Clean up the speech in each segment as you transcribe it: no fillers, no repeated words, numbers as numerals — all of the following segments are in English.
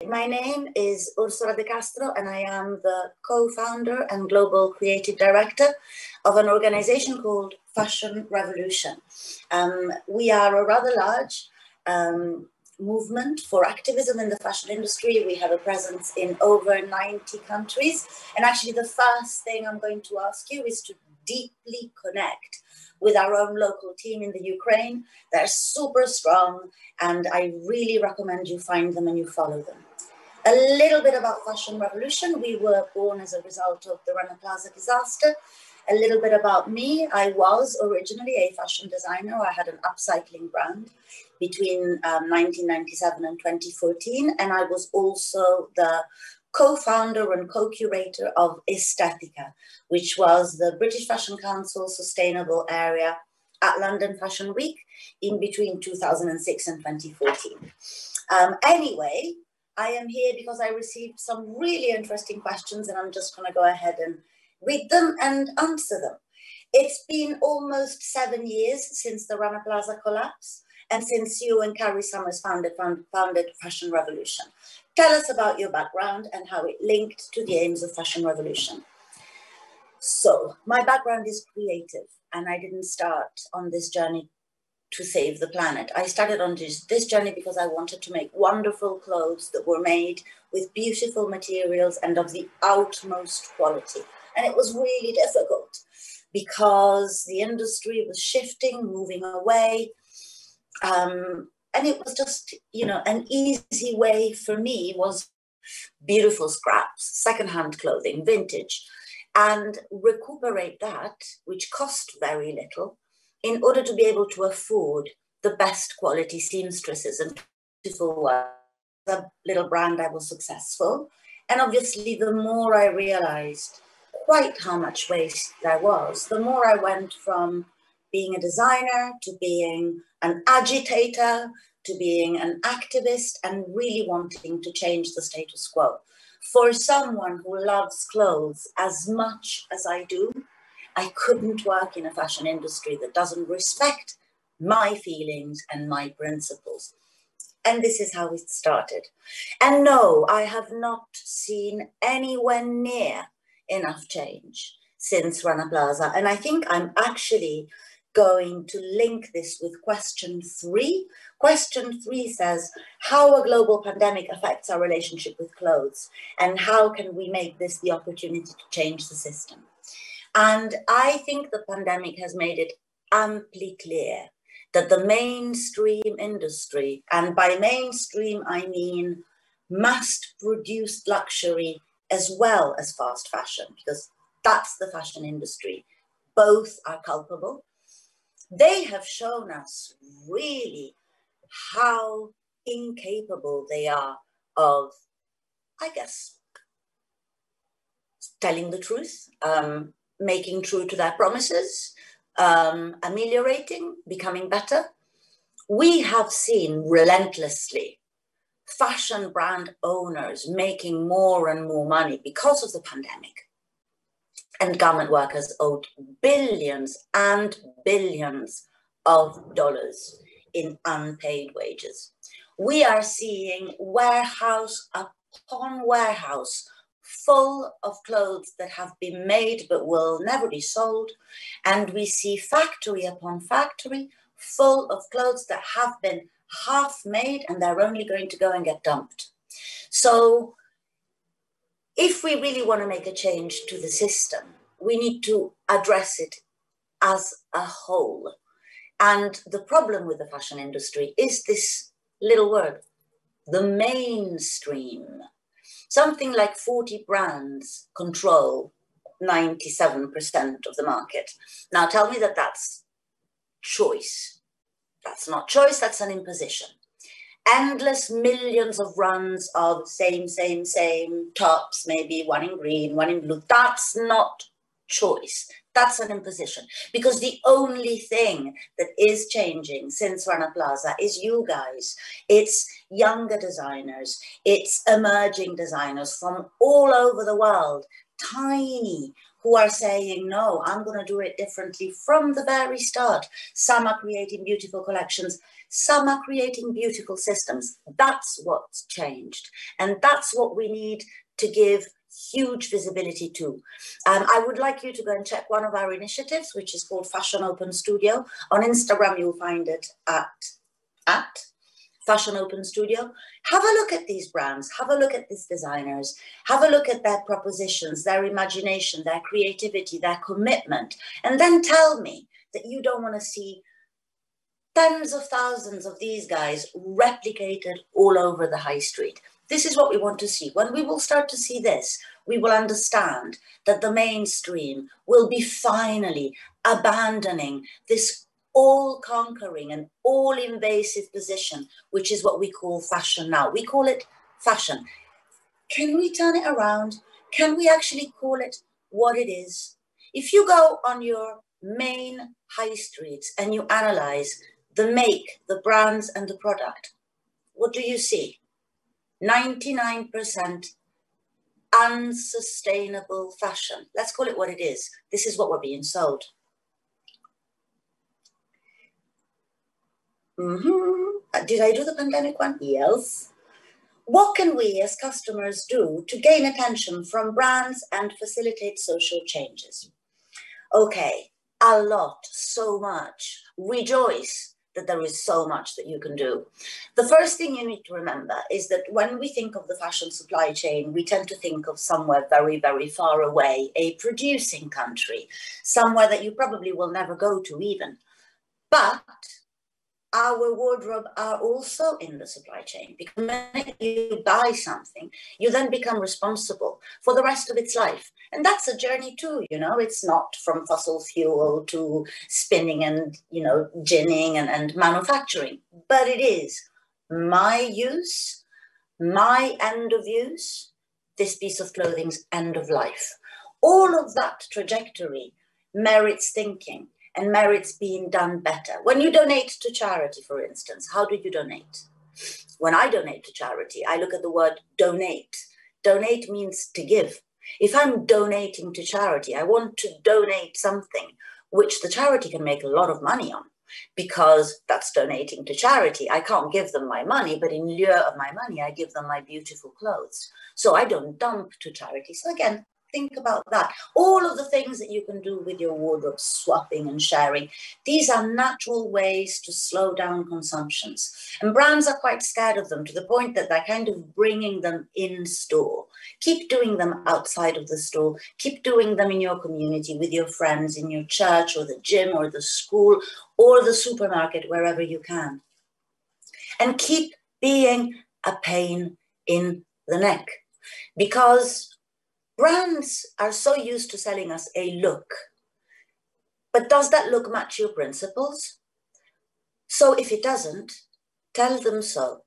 My name is Orsola de Castro, and I am the co-founder and global creative director of an organization called Fashion Revolution. We are a rather large movement for activism in the fashion industry. We have a presence in over 90 countries. And actually, the first thing I'm going to ask you is to deeply connect with our own local team in the Ukraine. They're super strong, and I really recommend you find them and you follow them. A little bit about Fashion Revolution. We were born as a result of the Rana Plaza disaster. A little bit about me. I was originally a fashion designer. I had an upcycling brand between 1997 and 2014. And I was also the co-founder and co-curator of Estetica, which was the British Fashion Council sustainable area at London Fashion Week in between 2006 and 2014. Anyway, I am here because I received some really interesting questions, and I'm just going to go ahead and read them and answer them. It's been almost 7 years since the Rana Plaza collapse and since you and Carrie Summers founded Fashion Revolution. Tell us about your background and how it linked to the aims of Fashion Revolution. So, my background is creative, and I didn't start on this journey to save the planet. I started on this journey because I wanted to make wonderful clothes that were made with beautiful materials and of the utmost quality. And it was really difficult because the industry was shifting, moving away. And it was just, an easy way for me was beautiful scraps, secondhand clothing, vintage, and recuperate that, which cost very little, in order to be able to afford the best quality seamstresses and beautiful work. The little brand, I was successful. And obviously, the more I realized quite how much waste there was, the more I went from being a designer to being an agitator to being an activist and really wanting to change the status quo. For someone who loves clothes as much as I do, I couldn't work in a fashion industry that doesn't respect my feelings and my principles. And this is how it started. And no, I have not seen anywhere near enough change since Rana Plaza. And I think I'm actually going to link this with question 3. Question 3 says, how a global pandemic affects our relationship with clothes, and how can we make this the opportunity to change the system? And I think the pandemic has made it amply clear that the mainstream industry, and by mainstream I mean mass-produced luxury as well as fast fashion, because that's the fashion industry, both are culpable. They have shown us really how incapable they are of, I guess, telling the truth, making true to their promises, ameliorating, becoming better. We have seen relentlessly fashion brand owners making more and more money because of the pandemic. And garment workers owed billions and billions of dollars in unpaid wages. We are seeing warehouse upon warehouse full of clothes that have been made but will never be sold. And we see factory upon factory full of clothes that have been half made and they're only going to go and get dumped. So if we really want to make a change to the system, we need to address it as a whole. And the problem with the fashion industry is this little word, the mainstream. Something like 40 brands control 97% of the market. Now tell me that that's choice. That's not choice, that's an imposition. Endless millions of runs of same tops, maybe one in green, one in blue. That's not choice. That's an imposition. Because the only thing that is changing since Rana Plaza is you guys. It's younger designers. It's emerging designers from all over the world, tiny, who are saying, no, I'm going to do it differently from the very start. Some are creating beautiful collections. Some are creating beautiful systems. That's what's changed. And that's what we need to give huge visibility to. I would like you to go and check one of our initiatives, which is called Fashion Open Studio. On Instagram, you'll find it at Fashion Open Studio. Have a look at these brands, have a look at these designers, have a look at their propositions, their imagination, their creativity, their commitment, and then tell me that you don't want to see tens of thousands of these guys replicated all over the high street. This is what we want to see. When we will start to see this, we will understand that the mainstream will be finally abandoning this all-conquering and all-invasive position, which is what we call fashion now. We call it fashion. Can we turn it around? Can we actually call it what it is? If you go on your main high streets and you analyze the make, the brands, and the product, what do you see? 99% unsustainable fashion. Let's call it what it is. This is what we're being sold. Did I do the pandemic one? Yes. What can we as customers do to gain attention from brands and facilitate social changes? Okay, a lot, so much. Rejoice that there is so much that you can do. The first thing you need to remember is that when we think of the fashion supply chain, we tend to think of somewhere very, very far away, a producing country, somewhere that you probably will never go to even. But our wardrobe are also in the supply chain, because when you buy something, you then become responsible for the rest of its life. And that's a journey too, you know, it's not from fossil fuel to spinning and, you know, ginning and manufacturing, but it is my use, my end of use, this piece of clothing's end of life. All of that trajectory merits thinking and merits being done better. When you donate to charity, for instance, how do you donate? When I donate to charity, I look at the word donate. Donate means to give. If I'm donating to charity, I want to donate something which the charity can make a lot of money on, because that's donating to charity. I can't give them my money, but in lieu of my money, I give them my beautiful clothes. So I don't dump to charity. So again, think about that. All of the things that you can do with your wardrobe, swapping and sharing, these are natural ways to slow down consumptions. And brands are quite scared of them, to the point that they're kind of bringing them in store. Keep doing them outside of the store. Keep doing them in your community, with your friends, in your church or the gym or the school or the supermarket, wherever you can. And keep being a pain in the neck, because brands are so used to selling us a look, but does that look match your principles? So if it doesn't, tell them so.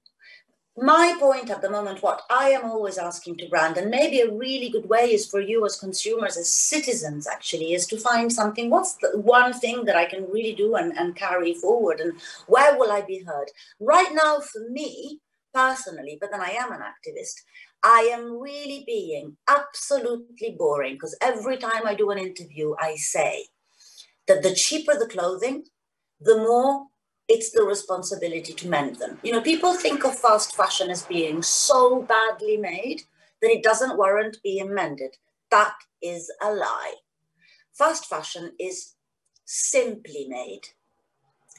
My point at the moment, what I am always asking to brand, and maybe a really good way is for you as consumers, as citizens actually, is to find something. What's the one thing that I can really do and carry forward, and where will I be heard? Right now, for me personally, but then I am an activist, I am really being absolutely boring, because every time I do an interview, I say that the cheaper the clothing, the more it's the responsibility to mend them. You know, people think of fast fashion as being so badly made that it doesn't warrant being mended. That is a lie. Fast fashion is simply made,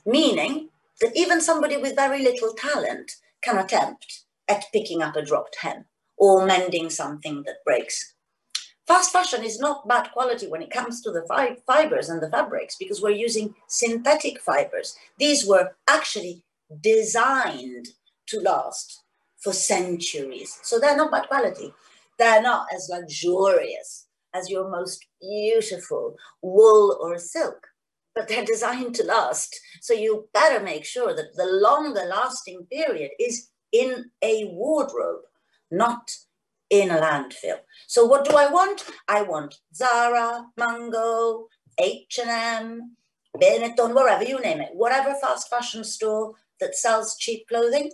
meaning that even somebody with very little talent can attempt at picking up a dropped hem or mending something that breaks. Fast fashion is not bad quality when it comes to the fibers and the fabrics, because we're using synthetic fibers. These were actually designed to last for centuries. So they're not bad quality. They're not as luxurious as your most beautiful wool or silk, but they're designed to last. So you better make sure that the longer lasting period is in a wardrobe, not in a landfill. So what do I want? I want Zara, Mango, H&M, Benetton, wherever, you name it, whatever fast fashion store that sells cheap clothing,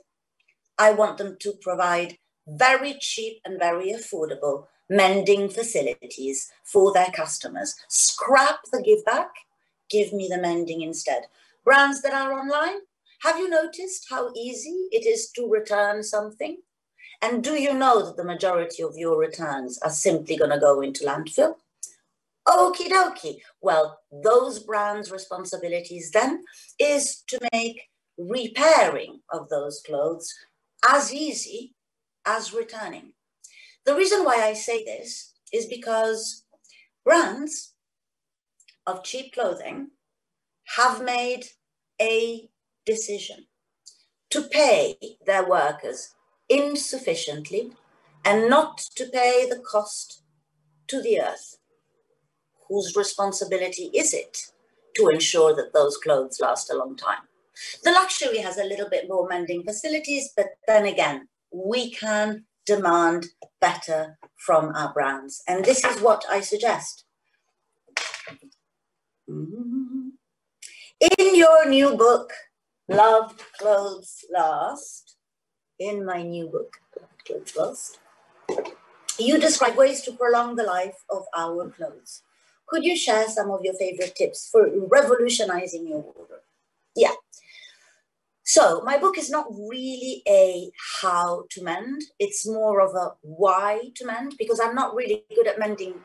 I want them to provide very cheap and very affordable mending facilities for their customers. Scrap the give back, give me the mending instead. Brands that are online, Have you noticed how easy it is to return something? And do you know that the majority of your returns are simply going to go into landfill? Okie dokie. Well, those brands' responsibilities then is to make repairing of those clothes as easy as returning. The reason why I say this is because brands of cheap clothing have made a decision to pay their workers insufficiently and not to pay the cost to the earth. Whose responsibility is it to ensure that those clothes last a long time? The luxury has a little bit more mending facilities, but then again, we can demand better from our brands. And this is what I suggest. In your new book, Loved Clothes Last, in my new book, Loved Clothes Last, you describe ways to prolong the life of our clothes. Could you share some of your favorite tips for revolutionizing your wardrobe? Yeah. So my book is not really a how to mend. It's more of a why to mend, because I'm not really good at mending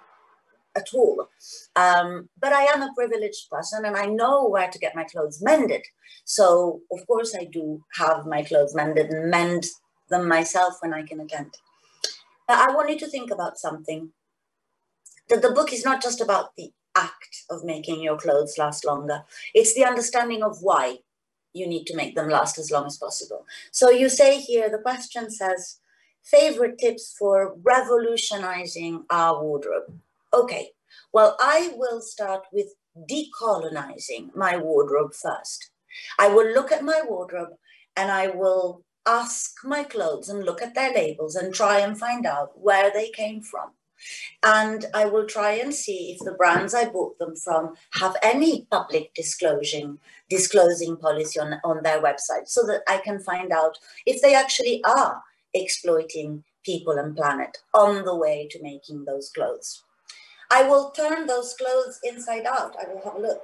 at all. But I am a privileged person and I know where to get my clothes mended. So of course I do have my clothes mended and mend them myself when I can attend. I want you to think about something, that the book is not just about the act of making your clothes last longer. It's the understanding of why you need to make them last as long as possible. So you say here, the question says, favorite tips for revolutionizing our wardrobe. Okay, well, I will start with decolonizing my wardrobe first. I will look at my wardrobe and I will ask my clothes and look at their labels and try and find out where they came from. And I will try and see if the brands I bought them from have any public disclosing policy on their website, so that I can find out if they actually are exploiting people and planet on the way to making those clothes. I will turn those clothes inside out. I will have a look.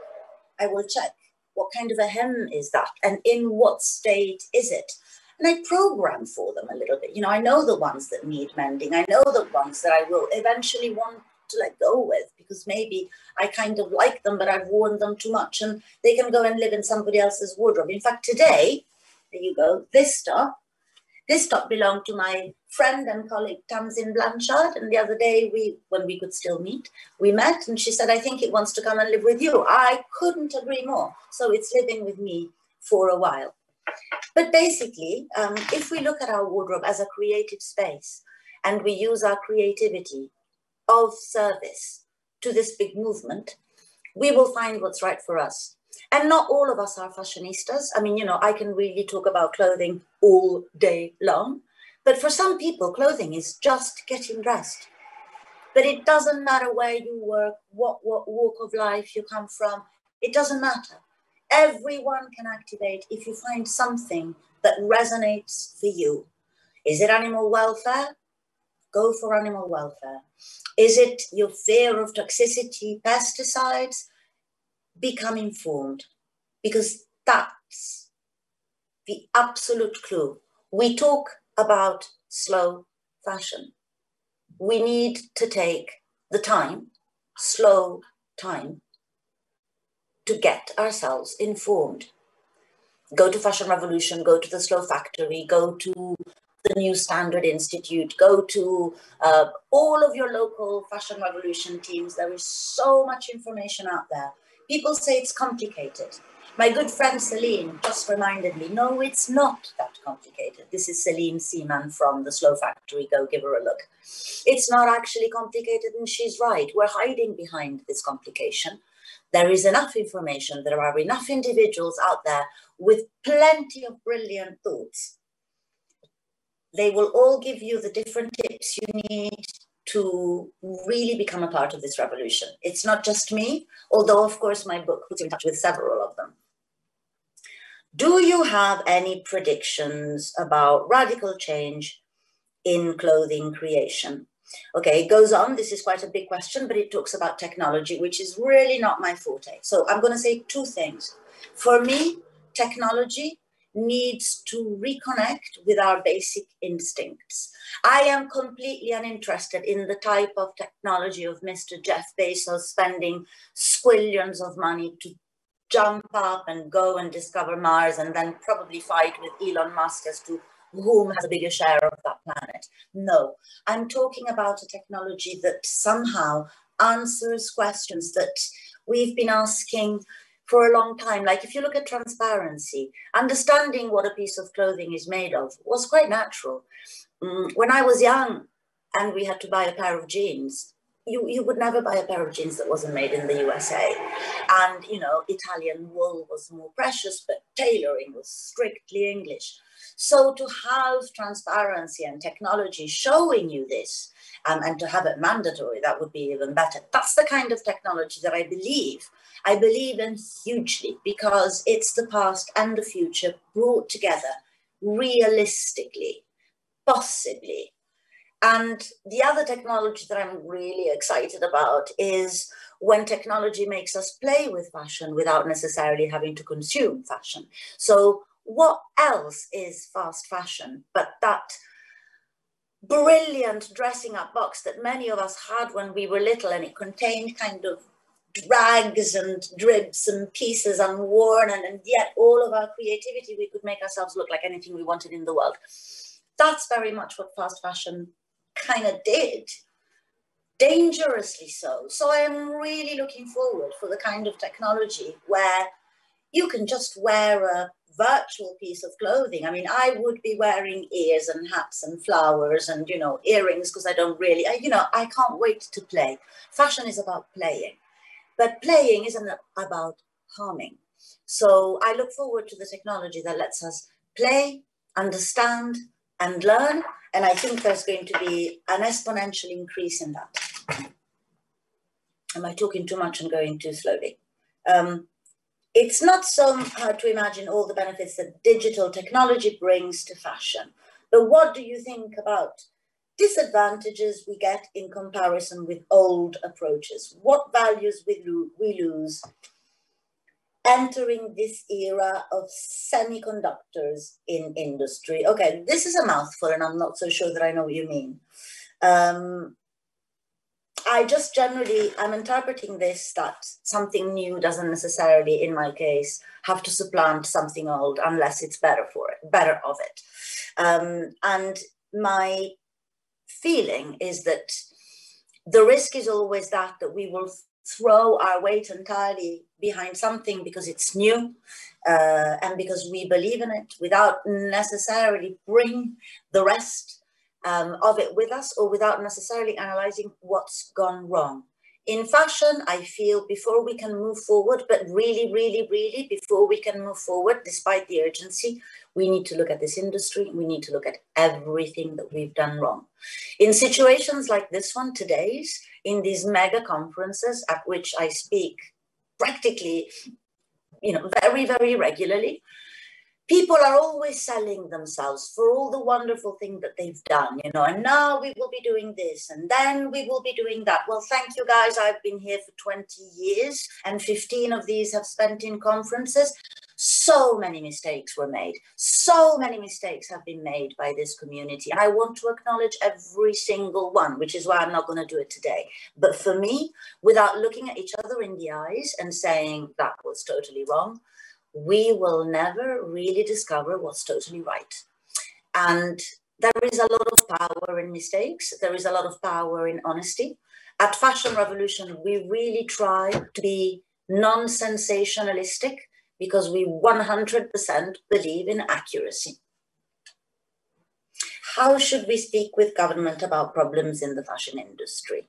I will check what kind of a hem is that and in what state is it. And I program for them a little bit. You know, I know the ones that need mending. I know the ones that I will eventually want to let go with, because maybe I kind of like them, but I've worn them too much and they can go and live in somebody else's wardrobe. In fact, today, there you go, this top belonged to my friend and colleague Tamsin Blanchard. And the other day, when we could still meet, we met and she said, I think it wants to come and live with you. I couldn't agree more. So it's living with me for a while. But basically, if we look at our wardrobe as a creative space and we use our creativity of service to this big movement, we will find what's right for us. And not all of us are fashionistas. I mean, you know, I can really talk about clothing all day long. But for some people, clothing is just getting dressed. But it doesn't matter where you work, what walk of life you come from. It doesn't matter. Everyone can activate if you find something that resonates for you. Is it animal welfare? Go for animal welfare. Is it your fear of toxicity, pesticides? Become informed, because that's the absolute clue. We talk about slow fashion. We need to take the time, slow time, to get ourselves informed. Go to Fashion Revolution, go to the Slow Factory, go to the New Standard Institute, go to all of your local Fashion Revolution teams. There is so much information out there. People say it's complicated. My good friend Celine just reminded me, no, it's not that complicated. This is Celine Seaman from the Slow Factory. Go give her a look. It's not actually complicated, and she's right. We're hiding behind this complication. There is enough information. There are enough individuals out there with plenty of brilliant thoughts. They will all give you the different tips you need to really become a part of this revolution. It's not just me, although of course my book puts you in touch with several of them. Do you have any predictions about radical change in clothing creation? Okay, it goes on. This is quite a big question, but it talks about technology, which is really not my forte. So I'm going to say two things. For me, technology needs to reconnect with our basic instincts. I am completely uninterested in the type of technology of Mr. Jeff Bezos spending squillions of money to jump up and go and discover Mars and then probably fight with Elon Musk as to whom has a bigger share of that planet. No, I'm talking about a technology that somehow answers questions that we've been asking for a long time. Like if you look at transparency, understanding what a piece of clothing is made of was quite natural. When I was young and we had to buy a pair of jeans, you would never buy a pair of jeans that wasn't made in the USA. And, you know, Italian wool was more precious, but tailoring was strictly English. So to have transparency and technology showing you this, and to have it mandatory, that would be even better. That's the kind of technology that I believe in hugely, because it's the past and the future brought together realistically, possibly. And the other technology that I'm really excited about is when technology makes us play with fashion without necessarily having to consume fashion. So what else is fast fashion but that brilliant dressing up box that many of us had when we were little, and it contained kind of drags and dribs and pieces unworn, and yet all of our creativity, we could make ourselves look like anything we wanted in the world. That's very much what fast fashion kind of did, dangerously so. So I am really looking forward for the kind of technology where you can just wear a virtual piece of clothing. I mean, I would be wearing ears and hats and flowers and, you know, earrings, because I don't really, I can't wait to play. Fashion is about playing, but playing isn't about harming. So I look forward to the technology that lets us play, understand, and learn. And I think there's going to be an exponential increase in that. Am I talking too much and going too slowly? It's not so hard to imagine all the benefits that digital technology brings to fashion. But what do you think about disadvantages we get in comparison with old approaches? What values we lose entering this era of semiconductors in industry? Okay, this is a mouthful and I'm not so sure that I know what you mean. I just generally, I'm interpreting this that something new doesn't necessarily, in my case, have to supplant something old unless it's better of it. And my feeling is that the risk is always that we will throw our weight entirely behind something because it's new and because we believe in it, without necessarily bring the rest of it with us, or without necessarily analyzing what's gone wrong. In fashion, I feel before we can move forward, but really, really, really, before we can move forward, despite the urgency, we need to look at this industry. We need to look at everything that we've done wrong. In situations like this one, today's, in these mega conferences at which I speak practically, very, very regularly, people are always selling themselves for all the wonderful things that they've done, and now we will be doing this and then we will be doing that. Well, thank you guys. I've been here for 20 years and 15 of these have spent in conferences. So many mistakes were made. So many mistakes have been made by this community. And I want to acknowledge every single one, which is why I'm not going to do it today. But for me, without looking at each other in the eyes and saying that was totally wrong, we will never really discover what's totally right. And there is a lot of power in mistakes. There is a lot of power in honesty. At Fashion Revolution, we really try to be non-sensationalistic because we 100% believe in accuracy. How should we speak with government about problems in the fashion industry?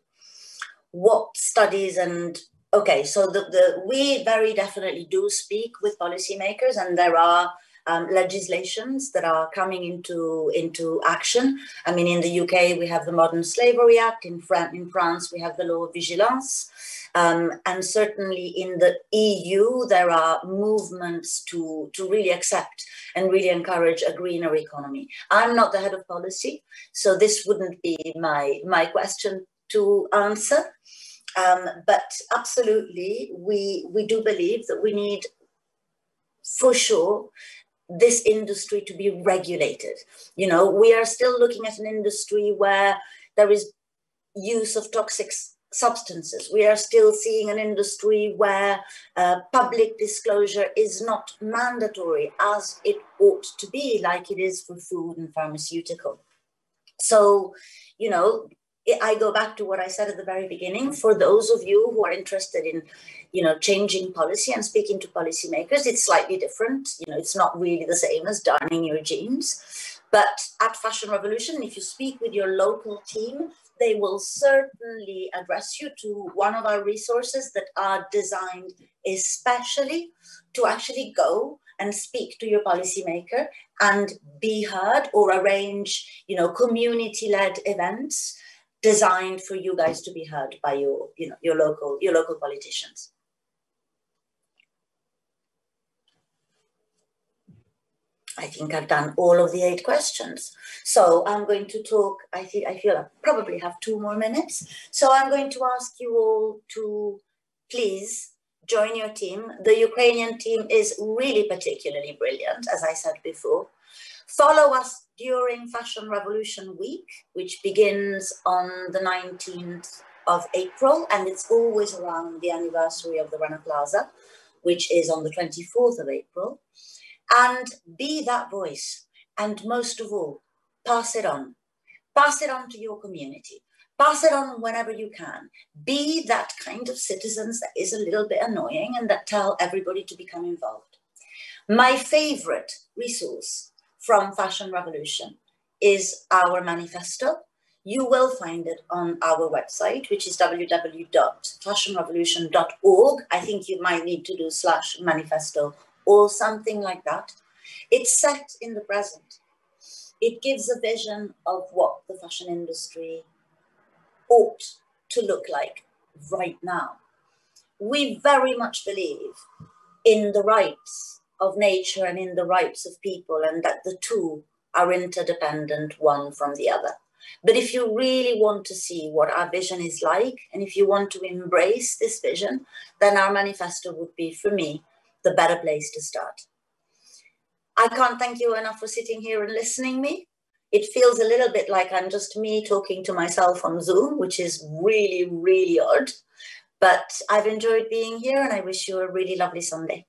What studies and okay, so we very definitely do speak with policymakers, and there are legislations that are coming into action. I mean, in the UK, we have the Modern Slavery Act. In France, we have the Law of Vigilance. And certainly in the EU, there are movements to really accept and really encourage a greener economy. I'm not the head of policy, so this wouldn't be my question to answer. But absolutely, we do believe that we need, for sure, this industry to be regulated. You know, we are still looking at an industry where there is use of toxic substances. We are still seeing an industry where public disclosure is not mandatory as it ought to be, like it is for food and pharmaceutical. So, you know, I go back to what I said at the very beginning. For those of you who are interested in, you know, changing policy and speaking to policymakers, it's slightly different. You know, it's not really the same as darning your jeans. But at Fashion Revolution, if you speak with your local team, they will certainly address you to one of our resources that are designed especially to actually go and speak to your policymaker and be heard, or arrange, you know, community-led events designed for you guys to be heard by your, you know, your local politicians. I think I've done all of the 8 questions. So I'm going to talk, I feel I probably have 2 more minutes. So I'm going to ask you all to please join your team. The Ukrainian team is really particularly brilliant, as I said before. Follow us during Fashion Revolution Week, which begins on the 19th of April, and it's always around the anniversary of the Rana Plaza, which is on the 24th of April. And be that voice, and most of all, pass it on. Pass it on to your community. Pass it on whenever you can. Be that kind of citizens that is a little bit annoying and that tell everybody to become involved. My favorite resource from Fashion Revolution is our manifesto. You will find it on our website, which is www.fashionrevolution.org. I think you might need to do /manifesto or something like that. It's set in the present. It gives a vision of what the fashion industry ought to look like right now. We very much believe in the rights of nature and in the rights of people, and that the two are interdependent one from the other. But if you really want to see what our vision is like, and if you want to embrace this vision, then our manifesto would be, for me, the better place to start. I can't thank you enough for sitting here and listening me. It feels a little bit like I'm just me talking to myself on Zoom, which is really, really odd. But I've enjoyed being here, and I wish you a really lovely Sunday.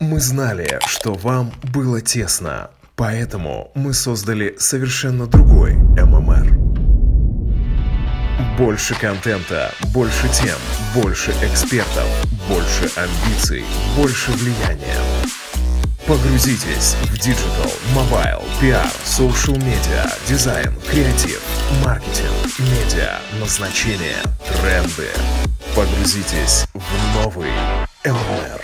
Мы знали, что вам было тесно, поэтому мы создали совершенно другой ММР. Больше контента, больше тем, больше экспертов, больше амбиций, больше влияния. Погрузитесь в диджитал, мобайл, пиар, соушал медиа, дизайн, креатив, маркетинг, медиа, назначение, тренды. Погрузитесь в новый ММР.